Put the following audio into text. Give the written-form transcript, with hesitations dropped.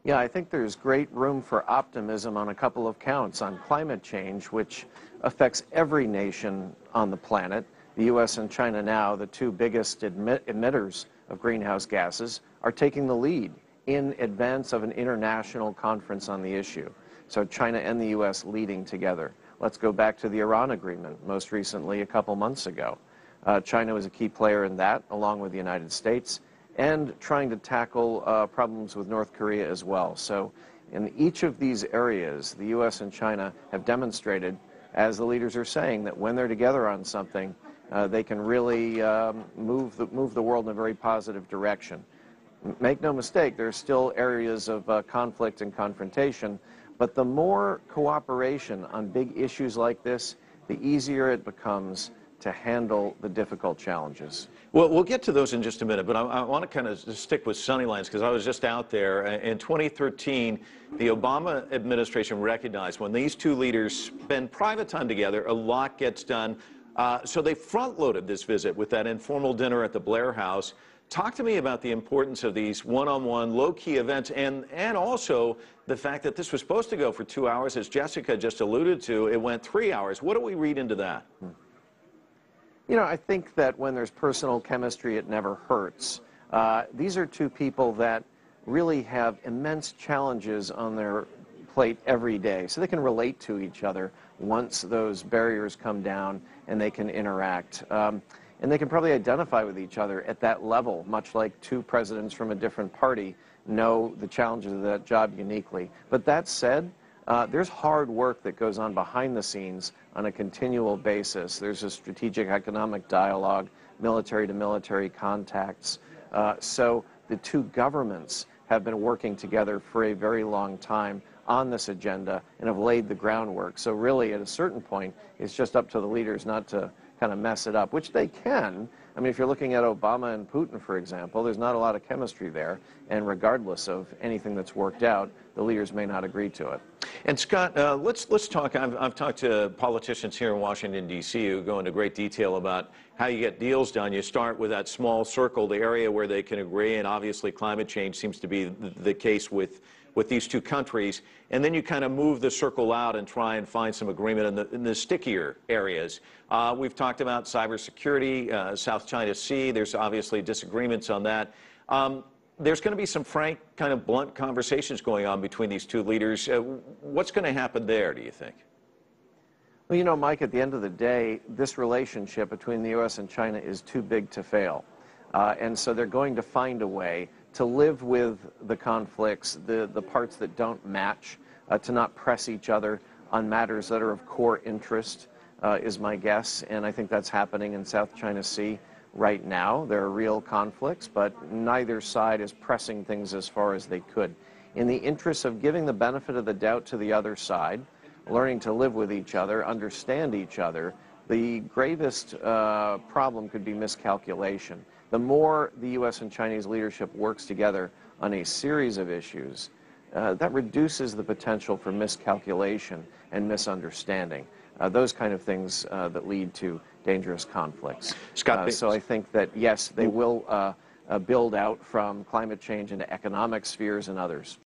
Yeah, I think there's great room for optimism on a couple of counts on climate change, which affects every nation on the planet. The U.S. and China now, the two biggest emitters of greenhouse gases, are taking the lead in advance of an international conference on the issue. So China and the U.S. leading together. Let's go back to the Iran agreement, most recently a couple months ago. China was a key player in that, along with the United States, and trying to tackle problems with North Korea as well. So in each of these areas, the U.S. and China have demonstrated, as the leaders are saying, that when they're together on something, they can really move the world in a very positive direction. Make no mistake, there are still areas of conflict and confrontation, but the more cooperation on big issues like this, the easier it becomes to handle the difficult challenges. Well, we'll get to those in just a minute, but I want to kind of stick with Sunnylands because I was just out there. In 2013, the Obama administration recognized when these two leaders spend private time together, a lot gets done. So they front-loaded this visit with that informal dinner at the Blair House. Talk to me about the importance of these one-on-one, low-key events, and also the fact that this was supposed to go for 2 hours. As Jessica just alluded to, it went 3 hours. What do we read into that? You know, I think that when there's personal chemistry, it never hurts. These are two people that really have immense challenges on their plate every day, so they can relate to each other once those barriers come down and they can interact. And they can probably identify with each other at that level, much like two presidents from a different party know the challenges of that job uniquely. But that said, there's hard work that goes on behind the scenes on a continual basis. There's a strategic economic dialogue, military-to-military contacts. So the two governments have been working together for a very long time on this agenda and have laid the groundwork. So really, at a certain point, it's just up to the leaders not to kind of mess it up, which they can. I mean, if you're looking at Obama and Putin, for example, there's not a lot of chemistry there, and regardless of anything that's worked out, the leaders may not agree to it. And Scott, let's talk. I've talked to politicians here in Washington, D.C. who go into great detail about how you get deals done. You start with that small circle, the area where they can agree, and obviously climate change seems to be the case with these two countries, and then you kind of move the circle out and try and find some agreement in the stickier areas. We've talked about cybersecurity, South China Sea. There's obviously disagreements on that. There's going to be some frank, kind of blunt conversations going on between these two leaders. What's going to happen there, do you think? Well, you know, Mike, at the end of the day, this relationship between the U.S. and China is too big to fail. And so they're going to find a way to live with the conflicts, the parts that don't match, to not press each other on matters that are of core interest, is my guess. And I think that's happening in South China Sea right now. There are real conflicts, but neither side is pressing things as far as they could. In the interest of giving the benefit of the doubt to the other side, learning to live with each other, understand each other, the gravest problem could be miscalculation. The more the U.S. and Chinese leadership works together on a series of issues, that reduces the potential for miscalculation and misunderstanding. Those kind of things that lead to dangerous conflicts. Scott, so I think that, yes, they will build out from climate change into economic spheres and others.